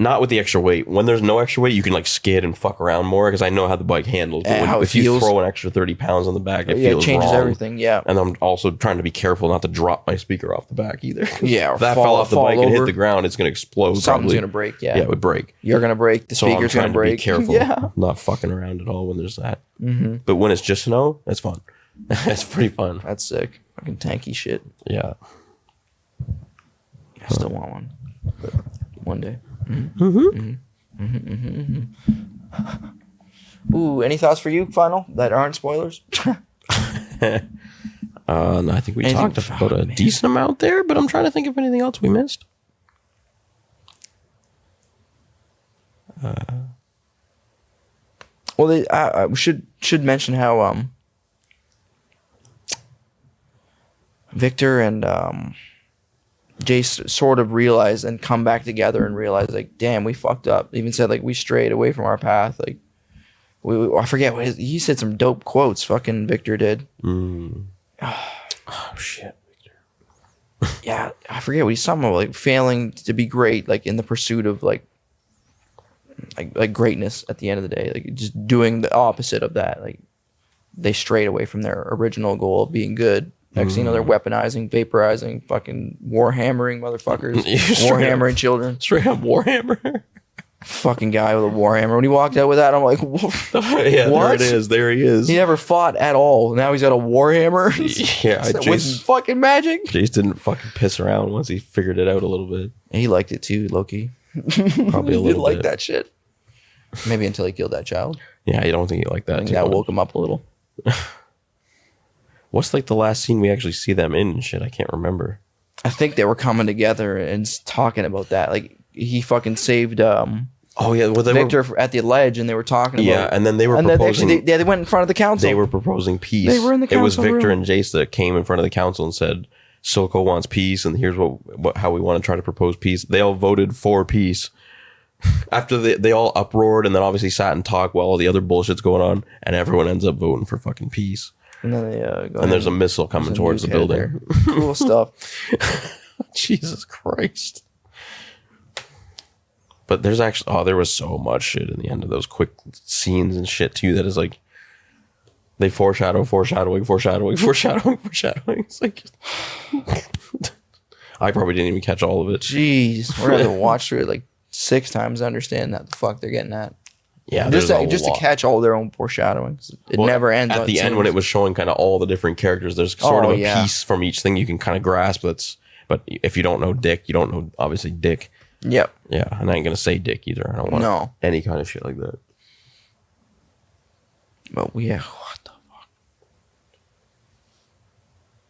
Not with the extra weight. When there's no extra weight, you can like skid and fuck around more because I know how the bike handles. But if you throw an extra 30 pounds on the back, it feels changes wrong. Everything. Yeah. And I'm also trying to be careful not to drop my speaker off the back either. Yeah. If that fell off the bike and hit the ground, it's going to explode. Something's going to break. Yeah. Yeah, it would break. You're going to break. The speaker's going to break. Be careful. Yeah. Not fucking around at all when there's that. Mm-hmm. But when it's just snow, that's fun. That's pretty fun. That's sick. Fucking tanky shit. Yeah. I still want one. But one day. Mm-hmm. Mm-hmm. Mm-hmm, mm-hmm, mm-hmm. Ooh, any thoughts for you, final, that aren't spoilers? No, I think we talked about a decent amount there, but I'm trying to think of anything else we missed. Well, I should mention how Victor and Jace sort of realized and come back together and realize like, damn, we fucked up. Even said like we strayed away from our path. Like I forget what he said. Some dope quotes. Fucking Victor did. Oh shit, Victor. Yeah, I forget what he's talking about. Like failing to be great, like in the pursuit of like greatness. At the end of the day, like just doing the opposite of that. Like they strayed away from their original goal of being good. Next thing you know, they're weaponizing, vaporizing, fucking warhammering motherfuckers. Warhammering children. Straight up warhammer. Fucking guy with a warhammer. When he walked out with that, I'm like, yeah, what? There he is. He never fought at all. Now he's got a warhammer. Yeah, with fucking magic. Jace didn't fucking piss around once he figured it out a little bit. He liked it too, Loki. Probably a little bit. Like that shit. Maybe until he killed that child. Yeah, I don't think he liked that. I think that woke him up a little. What's like the last scene we actually see them in and shit? I can't remember. I think they were coming together and talking about that. Like he fucking saved Victor at the ledge, and they were talking about. Yeah, and then they were proposing. They went in front of the council. They were proposing peace. They were in the council. It was Victor and Jace that came in front of the council and said, "Silco wants peace, and here's how we want to try to propose peace." They all voted for peace. After they all uproared and then obviously sat and talked while all the other bullshit's going on, and everyone ends up voting for fucking peace. And then they and there's a missile coming towards the building. Cool stuff. Jesus Christ. But there's actually there was so much shit in the end of those quick scenes and shit too that is like they foreshadowing. It's like I probably didn't even catch all of it. Jeez, we're gonna watch through it like 6 times to understand that the fuck they're getting at. Yeah, just to catch all their own foreshadowing. It never ends. At the end when it was showing kind of all the different characters, there's sort of a piece from each thing you can kind of grasp. But if you don't know Dick, you don't know obviously Dick. Yep. Yeah, and I ain't gonna say Dick either. I don't want any kind of shit like that. But what the fuck?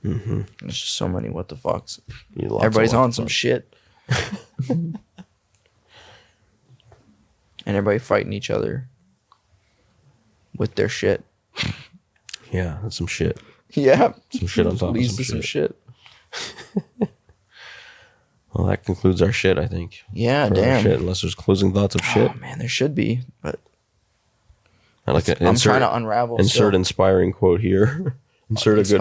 Mm-hmm. There's just so many what the fucks. Everybody's on some shit. And everybody fighting each other with their shit. Yeah, that's some shit. Yeah. Some shit on top of some shit. Well, that concludes our shit, I think. Yeah, damn. Shit, unless there's closing thoughts of shit. Oh, man, there should be, but... I'm trying to unravel. Insert inspiring quote here. Insert a good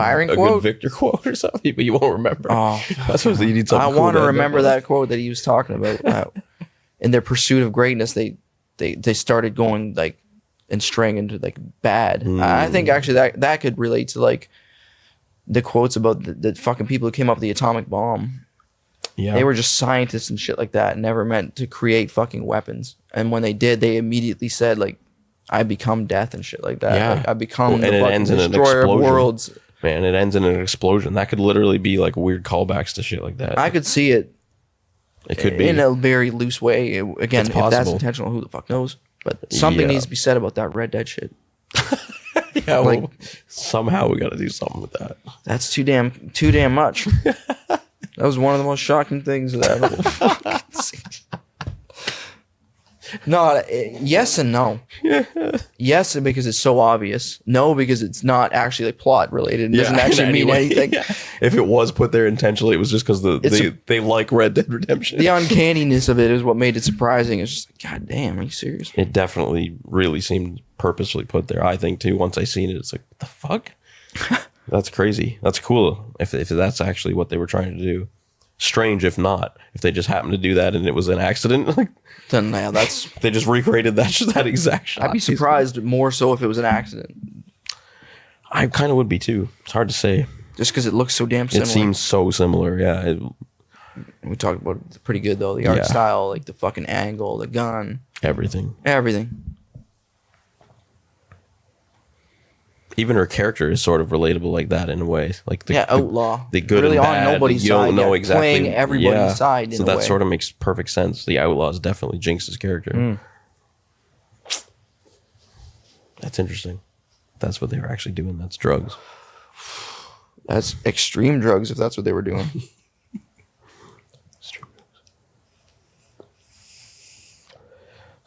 Victor quote or something, but you won't remember. Oh, that's what you need something I want to remember that quote that he was talking about. In their pursuit of greatness, they started going like and straying into like bad. I think actually that could relate to like the quotes about the fucking people who came up with the atomic bomb. Yeah, they were just scientists and shit like that, never meant to create fucking weapons. And when they did, they immediately said like, "I become death" and shit like that. Yeah, like, I become the fucking destroyer of worlds. Man, it ends in an explosion. That could literally be like weird callbacks to shit like that. I could see it. It could be in a very loose way. Again, if that's intentional, who the fuck knows? But something needs to be said about that Red Dead shit. Yeah, like somehow we got to do something with that. That's too damn much. That was one of the most shocking things that No, yes and no. Yes, because it's so obvious. No, because it's not actually like plot related. It doesn't actually mean anything. Yeah. If it was put there intentionally, it was just because they like Red Dead Redemption. The uncanniness of it is what made it surprising. It's just, God damn, are you serious? It definitely really seemed purposefully put there. I think too. Once I seen it, it's like, what the fuck? That's crazy. That's cool. If that's actually what they were trying to do. Strange if not. If they just happened to do that and it was an accident. Like, then yeah, that's they just recreated that exact shot. I'd be surprised more so if it was an accident. I kind of would be too. It's hard to say. Just because it looks so damn similar. It seems so similar, yeah. We talked about it pretty good though. The art style, like the fucking angle, the gun. Everything. Even her character is sort of relatable like that in a way. Like outlaw. The good really and bad. On nobody's you don't side, know exactly. Playing everybody's side in so a that way. Sort of makes perfect sense. The outlaw is definitely Jinx's character. That's interesting. That's what they were actually doing. That's drugs. That's extreme drugs if that's what they were doing.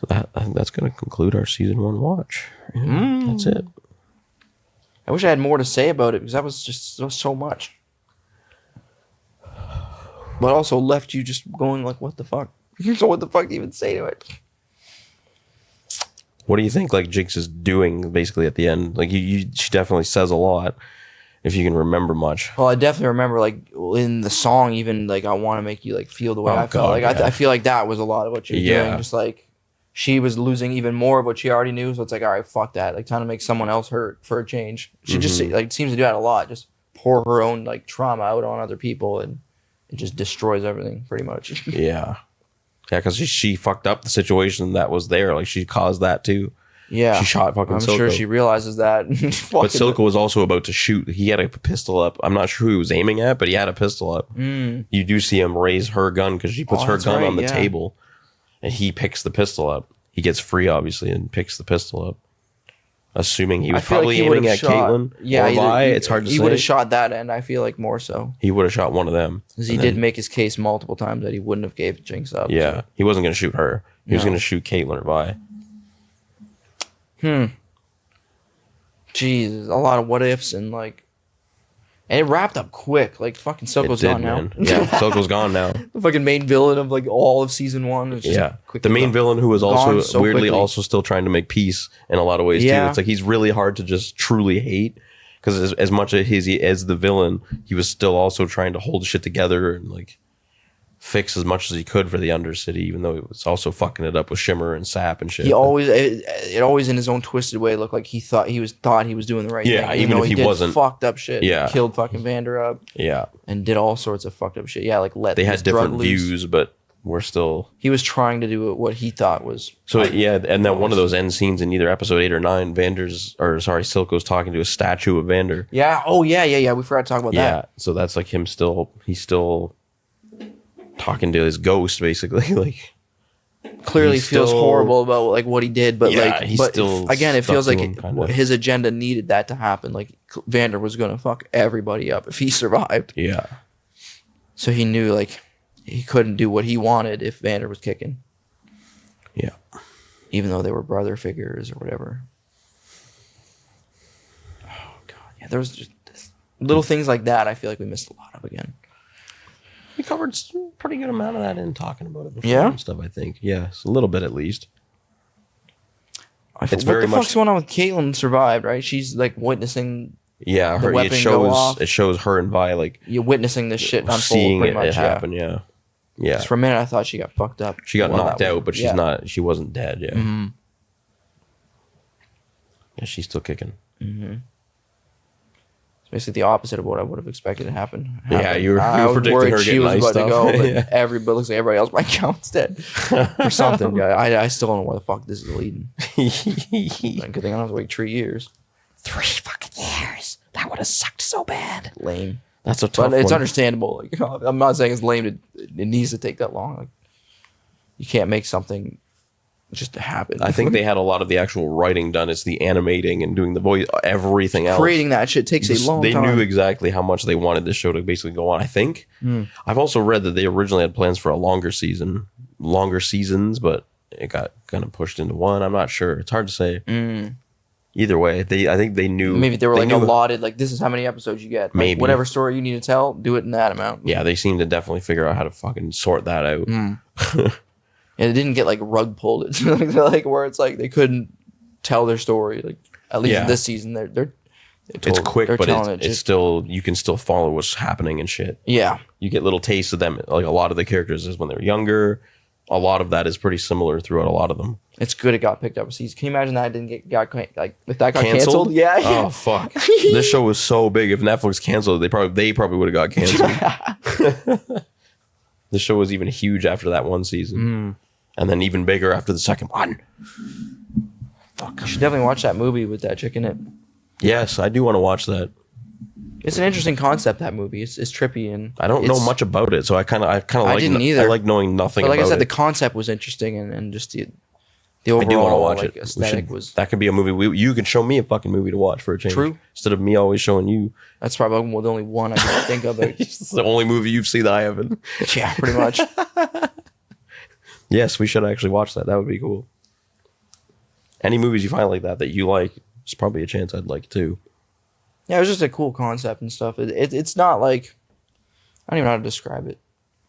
So that's going to conclude our season 1 watch. Yeah, that's it. I wish I had more to say about it because that was so much. But also left you just going like, what the fuck? So what the fuck do you even say to it? What do you think like Jinx is doing basically at the end? Like she definitely says a lot if you can remember much. Well, I definitely remember like in the song even like I want to make you like feel the way I felt. Like I feel like that was a lot of what she was doing. Just like she was losing even more of what she already knew. So it's like, all right, fuck that. Like trying to make someone else hurt for a change. She just like seems to do that a lot. Just pour her own like trauma out on other people, and it just destroys everything pretty much. Yeah, because she fucked up the situation that was there. Like she caused that too. Yeah, she shot fucking. I'm sure she realizes that. But Silco was also about to shoot. He had a pistol up. I'm not sure who he was aiming at, but he had a pistol up. You do see him raise her gun because she puts her gun on the table, and he picks the pistol up. He gets free, obviously, and picks the pistol up. Assuming he was probably aiming at Caitlin or Vi. It's hard to say. He would have shot that end, I feel like, more so. He would have shot one of them. Because he did make his case multiple times that he wouldn't have gave Jinx up. Yeah, so. He wasn't going to shoot her. He was going to shoot Caitlin or Vi. Jesus, a lot of what ifs and like, and it wrapped up quick. Like fucking Silco's gone now. Yeah, Silco's gone now. The fucking main villain of like all of season 1. The main villain who was also so weirdly quickly. Also still trying to make peace in a lot of ways too. It's like he's really hard to just truly hate because as much as the villain, he was still also trying to hold shit together and like fix as much as he could for the Undercity, even though he was also fucking it up with Shimmer and Sap and shit. He always, it always in his own twisted way looked like he thought he was doing the right thing. Yeah, even if he wasn't. Fucked up shit. Yeah, killed fucking Vander up. Yeah, and did all sorts of fucked up shit. Yeah, like they had different views, but we're still. He was trying to do what he thought was. So yeah, and then one of those end scenes in either episode 8 or 9, Silco's talking to a statue of Vander. Yeah. Oh yeah. We forgot to talk about that. Yeah. So that's like him still. He's still talking to his ghost, basically. Like clearly feels horrible about like what he did, but again, it feels like his agenda needed that to happen. Like Vander was gonna fuck everybody up if he survived. Yeah. So he knew like he couldn't do what he wanted if Vander was kicking. Yeah. Even though they were brother figures or whatever. Oh god, yeah. There was just little things like that. I feel like we missed a lot of again. We covered a pretty good amount of that in talking about it before and stuff, I think. Yeah, it's a little bit at least. What the fuck's going on with Caitlin survived, right? She's like witnessing it shows her and Vi like you're witnessing this shit unfold, seeing it happen, yeah. Yeah. For a minute I thought she got fucked up. She got knocked out, but she wasn't dead, yeah. Mm-hmm. Yeah, she's still kicking. Mm-hmm. Basically the opposite of what I would have expected to happen. Yeah, you were predicting her getting nice stuff. To go, but it looks like everybody else might count instead or something. Yeah, I still don't know where the fuck this is leading. Good thing I don't have to wait 3 years. 3 fucking years. That would have sucked so bad. Lame. That's a tough one. It's understandable. Like, I'm not saying it's lame. It needs to take that long. Like, you can't make something just to happen. I think they had a lot of the actual writing done. It's the animating and doing the voice, everything else. Creating that shit takes a long time. They knew exactly how much they wanted this show to basically go on, I think. I've also read that they originally had plans for a longer seasons, but it got kind of pushed into one. I'm not sure. It's hard to say. Either way, I think they knew. Maybe they were like allotted, like this is how many episodes you get. Like, maybe. Whatever story you need to tell, do it in that amount. Yeah, they seem to definitely figure out how to fucking sort that out. And it didn't get like rug pulled. It's like where it's like they couldn't tell their story. Like at least this season, it's quick, but it's still you can still follow what's happening and shit. Yeah, you get little tastes of them. Like a lot of the characters is when they're younger. A lot of that is pretty similar throughout a lot of them. It's good it got picked up a season. Can you imagine that I didn't if that got canceled? Yeah. Oh fuck! This show was so big. If Netflix canceled, they probably would have got canceled. This show was even huge after that one season. And then even bigger after the second one. Fuck. You should definitely watch that movie with that chick in it. Yes, I do want to watch that. It's an interesting concept, that movie. It's trippy and I don't know much about it, so I kind of like I didn't either. I like knowing nothing about it. Like I said, the concept was interesting and just the overall I do want to watch it. Aesthetic was that could be a movie. You could show me a fucking movie to watch for a change. True. Instead of me always showing you. That's probably the only one I can think of. It's the only movie you've seen that I haven't. Yeah, pretty much. Yes, we should actually watch that. That would be cool. Any movies you find like that you like, it's probably a chance I'd like too. Yeah, it was just a cool concept and stuff. It's not like I don't even know how to describe it.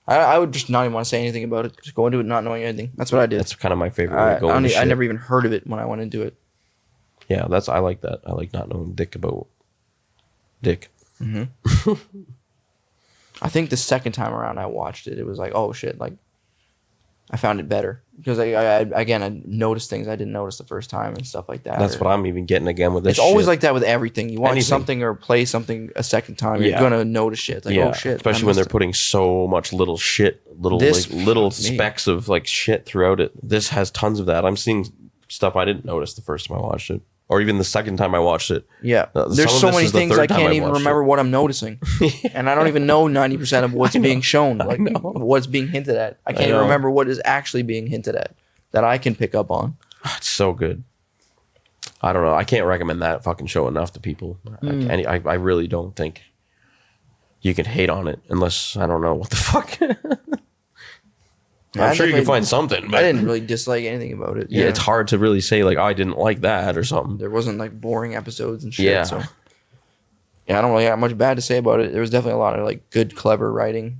I would just not even want to say anything about it. Just go into it not knowing anything. That's what I did. That's kind of my favorite way to go into shit. I never even heard of it when I went into it. Yeah, I like that. I like not knowing dick about dick. Mm-hmm. I think the second time around I watched it, it was like, oh shit, like I found it better because I noticed things I didn't notice the first time and stuff like that. That's what I'm even getting again with this. It's always like that with everything. You watch something or play something a second time, you're gonna notice shit. It's like, oh shit! Especially when they're putting so much little specks of like shit throughout it. This has tons of that. I'm seeing stuff I didn't notice the first time I watched it, or even the second time I watched it. Yeah, there's so many things I can't even remember what I'm noticing, and I don't even know 90% of what's being shown, like what's being hinted at. I can't even remember what is actually being hinted at that I can pick up on. It's so good. I don't know. I can't recommend that fucking show enough to people. I really don't think you can hate on it unless I don't know what the fuck. I'm sure you can find something, but I didn't really dislike anything about it. Yeah, it's hard to really say like, I didn't like that or something. There wasn't like boring episodes and shit. Yeah. So yeah, I don't really have much bad to say about it. There was definitely a lot of like good, clever writing.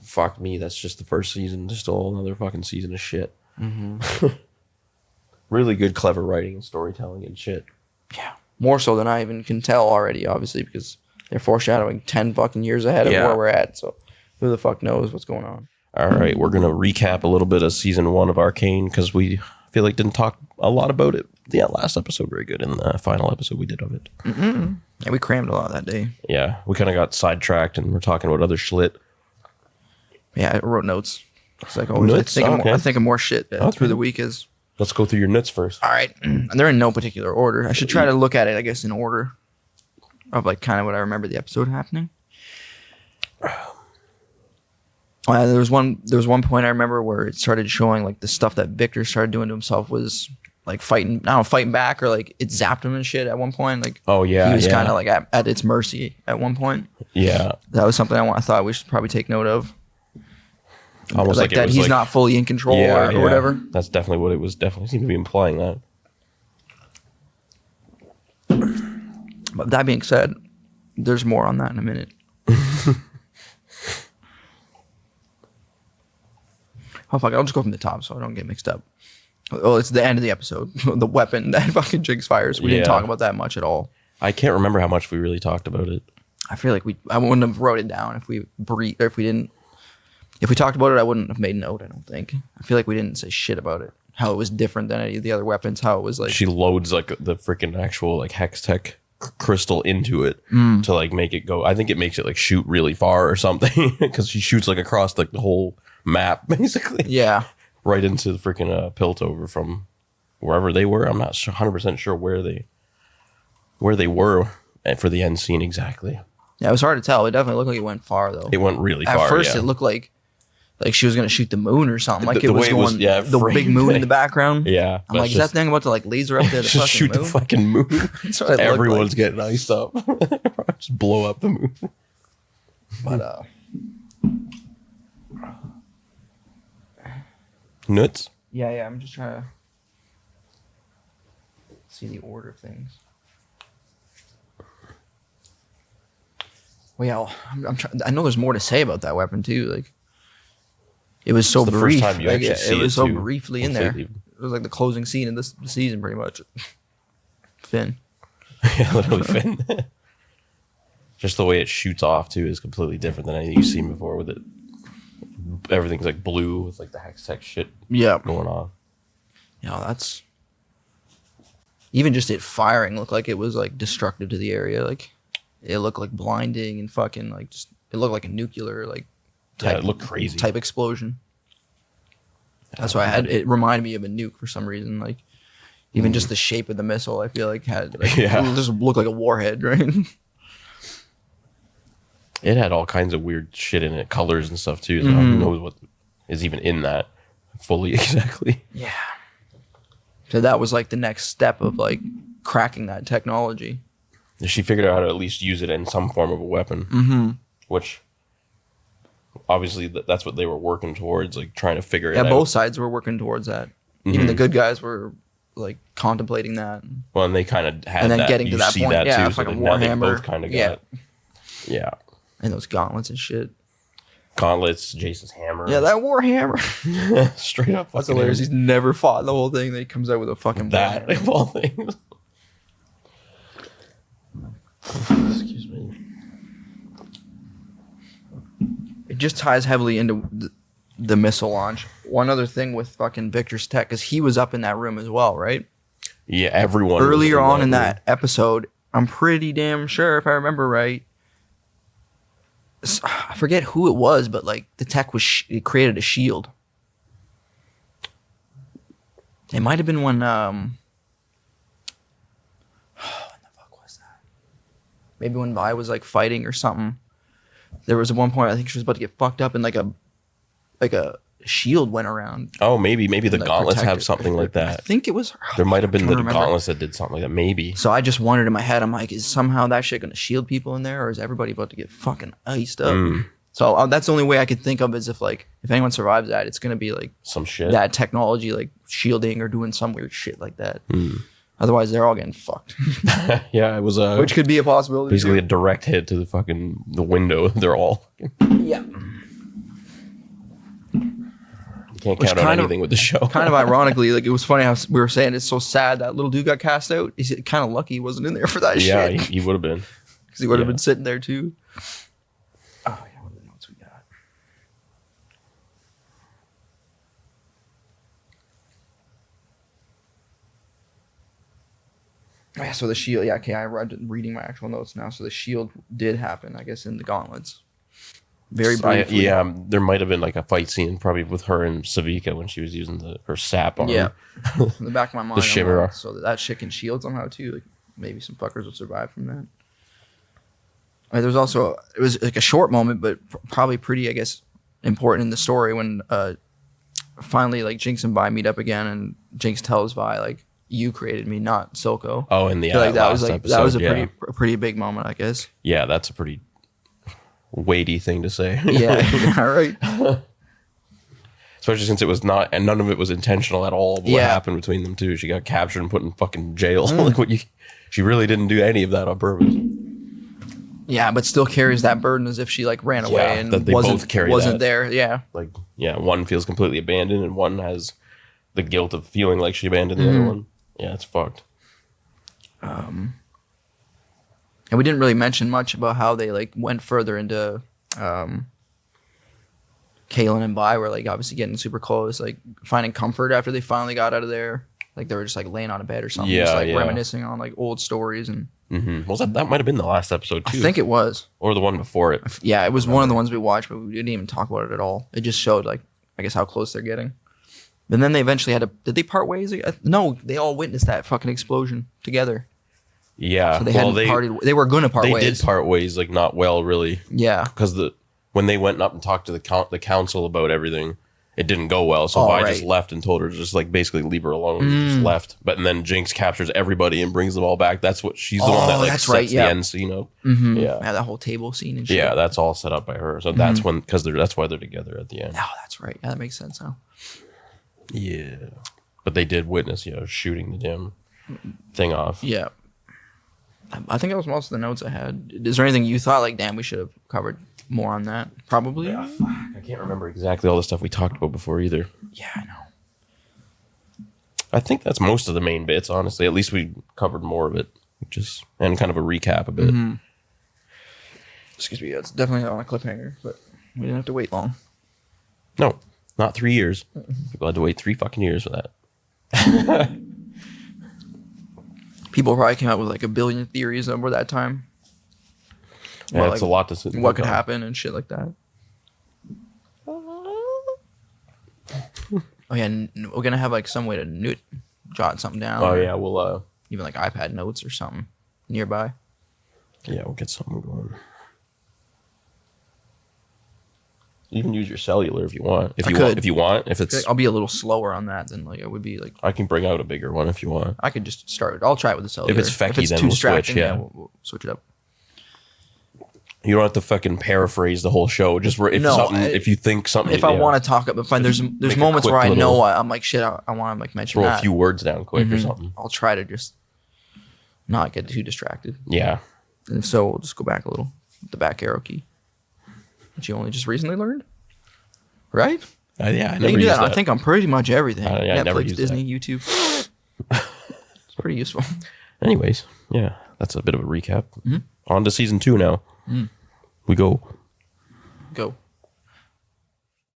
Fuck me, that's just the first season. Just a whole another fucking season of shit. Mm-hmm. Really good, clever writing and storytelling and shit. Yeah, more so than I even can tell already, obviously, because they're foreshadowing 10 fucking years ahead of where we're at. So who the fuck knows what's going on? All right, we're going to recap a little bit of season 1 of Arcane because we feel like didn't talk a lot about it. Yeah, last episode very good, and the final episode we did of it. Mm-hmm. Yeah, we crammed a lot that day. Yeah, we kind of got sidetracked and we're talking about other shit. Yeah, I wrote notes. It's like always, I think of more shit through the week is. Let's go through your nuts first. All right, and they're in no particular order. I should try to look at it, I guess, in order of like kind of what I remember the episode happening. There was one point I remember where it started showing like the stuff that Victor started doing to himself was like fighting back, or like it zapped him and shit at one point. Like, oh yeah, he was kind of like at its mercy at one point. Yeah, that was something I thought we should probably take note of. Almost like that he's not fully in control or whatever. That's definitely what it was. Definitely seemed to be implying that. But that being said, there's more on that in a minute. Oh fuck! I'll just go from the top so I don't get mixed up. Well, it's the end of the episode. The weapon that fucking Jigs fires. We didn't talk about that much at all. I can't remember how much we really talked about it. I feel like I wouldn't have wrote it down if we didn't. If we talked about it, I wouldn't have made note. I don't think. I feel like we didn't say shit about it. How it was different than any of the other weapons. How it was like she loads like the freaking actual like hex tech crystal into it to like make it go. I think it makes it like shoot really far or something because she shoots like across like the whole map basically. Yeah, right into the freaking Piltover from wherever they were. I'm not 100% sure where they were for the end scene exactly. Yeah, it was hard to tell. It definitely looked like it went far though. It went really far. At first, it looked like she was gonna shoot the moon or something. Like it was going the big moon in the background. Yeah, I'm like, is that thing about to like laser up there? Just shoot the fucking moon. Everyone's getting iced up. Just blow up the moon. But nuts. Yeah. I'm just trying to see the order of things. Well, I'm trying. I know there's more to say about that weapon too. Like, it was so brief. Like, it was so briefly in there. It was like the closing scene of this season, pretty much. Finn. Yeah, literally Finn. Just the way it shoots off too is completely different than anything you've seen before. With it, everything's like blue with like the hex tech shit. Going on. Yeah, that's even just it firing looked like it was like destructive to the area. Like it looked like blinding and fucking like just it looked like a nuclear like type, it looked crazy type explosion. That's why it reminded me of a nuke for some reason. Like even just the shape of the missile, I feel like had like, it just looked like a warhead, right? It had all kinds of weird shit in it, colors and stuff too. So who knows what is even in that fully exactly. Yeah. So that was like the next step of like cracking that technology. She figured out how to at least use it in some form of a weapon, which obviously that's what they were working towards, like trying to figure it out. Yeah, both sides were working towards that. Even the good guys were like contemplating that. Well, and they kind of had and then that. getting to that point, yeah, too, like a Warhammer. Both kind of got yeah. And those gauntlets and shit. Gauntlets, Jason's hammer. Yeah, that Warhammer. Straight up. That's hilarious. He's never fought the whole thing. Then he comes out with a fucking that of all things. Excuse me. It just ties heavily into the missile launch. One other thing with fucking Victor's tech, because he was up in that room as well, right? Yeah, everyone. Earlier on in that episode, I'm pretty damn sure, if I remember right, I forget who it was, but like the tech was it created a shield. It might have been when when the fuck was that? Maybe when Vi was like fighting or something. There was at one point I think she was about to get fucked up and like a shield went around. Oh, maybe the gauntlets have something like that. I think it was. There might have been the gauntlets that did something like that. Maybe. So I just wondered in my head. I'm like, is somehow that shit gonna shield people in there, or is everybody about to get fucking iced up? So that's the only way I could think of is if anyone survives that, it's gonna be like some shit, that technology like shielding or doing some weird shit like that. Otherwise, they're all getting fucked. Yeah, it was which could be a possibility. Basically, a direct hit to the window. They're all. Yeah. Can't count on anything with the show. Kind of ironically, like it was funny how we were saying it's so sad that little dude got cast out. He's kind of lucky he wasn't in there for that shit. Yeah, he would have been. Because he would have been sitting there too. Oh, yeah, what are the notes we got? Oh, yeah, so the shield. Yeah, okay, I'm reading my actual notes now. So the shield did happen, I guess, in the gauntlets. Very briefly. There might have been like a fight scene probably with her and Savika when she was using her sap on in the back of my mind. The shimmer. So that shit can shield somehow too. Like maybe some fuckers will survive from that. There was also, it was like a short moment, but probably pretty, I guess, important in the story when finally like Jinx and Vi meet up again, and Jinx tells Vi like, "You created me, not Silco." Oh, in the like that was like episode, that was a pretty big moment, I guess. Yeah, that's a pretty weighty thing to say. Yeah, right. Especially since it was not, and none of it was intentional at all. What happened between them two? She got captured and put in fucking jail. She really didn't do any of that on purpose. Yeah, but still carries that burden as if she like ran away and wasn't there. Yeah, one feels completely abandoned, and one has the guilt of feeling like she abandoned the other one. Yeah, it's fucked. And we didn't really mention much about how they like went further into Kaylin and Vi were like obviously getting super close, like finding comfort after they finally got out of there. Like they were just like laying on a bed or something, just like reminiscing on like old stories and. Was that might have been the last episode too? I think it was, or the one before it. Yeah, it was one of the ones we watched, but we didn't even talk about it at all. It just showed like I guess how close they're getting. And then they eventually had to. Did they part ways? No, they all witnessed that fucking explosion together. Yeah, so they were going to part ways. They did part ways, like not well, really. Yeah, because when they went up and talked to the council about everything, it didn't go well. So Vi just left and told her to just like basically leave her alone. Just left. But then Jinx captures everybody and brings them all back. That's what she's the one that like sets the end scene up. Yeah, that whole table scene and shit. Yeah, that's all set up by her. So that's when that's why they're together at the end. Oh, that's right. Yeah, that makes sense now. Yeah, but they did witness shooting the damn thing off. Yeah. I think that was most of the notes I had. Is there anything you thought like, damn, we should have covered more on that? Probably. Yeah, I can't remember exactly all the stuff we talked about before either. Yeah, I know. I think that's most of the main bits, honestly. At least we covered more of it, and kind of a recap a bit. Excuse me, it's definitely on a cliffhanger, but we didn't have to wait long. No, not 3 years. People had to wait 3 fucking years for that. People probably came out with like a billion theories over that time. Yeah, it's a lot to say. What could happen and shit like that. Oh yeah, we're gonna have like some way to jot something down. Oh yeah, we'll even like iPad notes or something nearby. Yeah, we'll get something going. You can use your cellular if you want. If I'll be a little slower on that than like I would be like. I can bring out a bigger one if you want. I could just start. I'll try it with the cellular. If it's fecky, then we'll switch. Yeah, we'll switch it up. You don't have to fucking paraphrase the whole show. Just if you think something. If I want to talk about, fine. There's moments where I know I'm like shit. I want to like mention. Throw a few words down quick or something. I'll try to just not get too distracted. Yeah. And so we'll just go back a little with the back arrow key, which you only just recently learned, right? Yeah, I never can do used that. I think on pretty much everything. Netflix, Disney, YouTube. It's pretty useful. Anyways, yeah, that's a bit of a recap. On to season 2 now. We go. Go.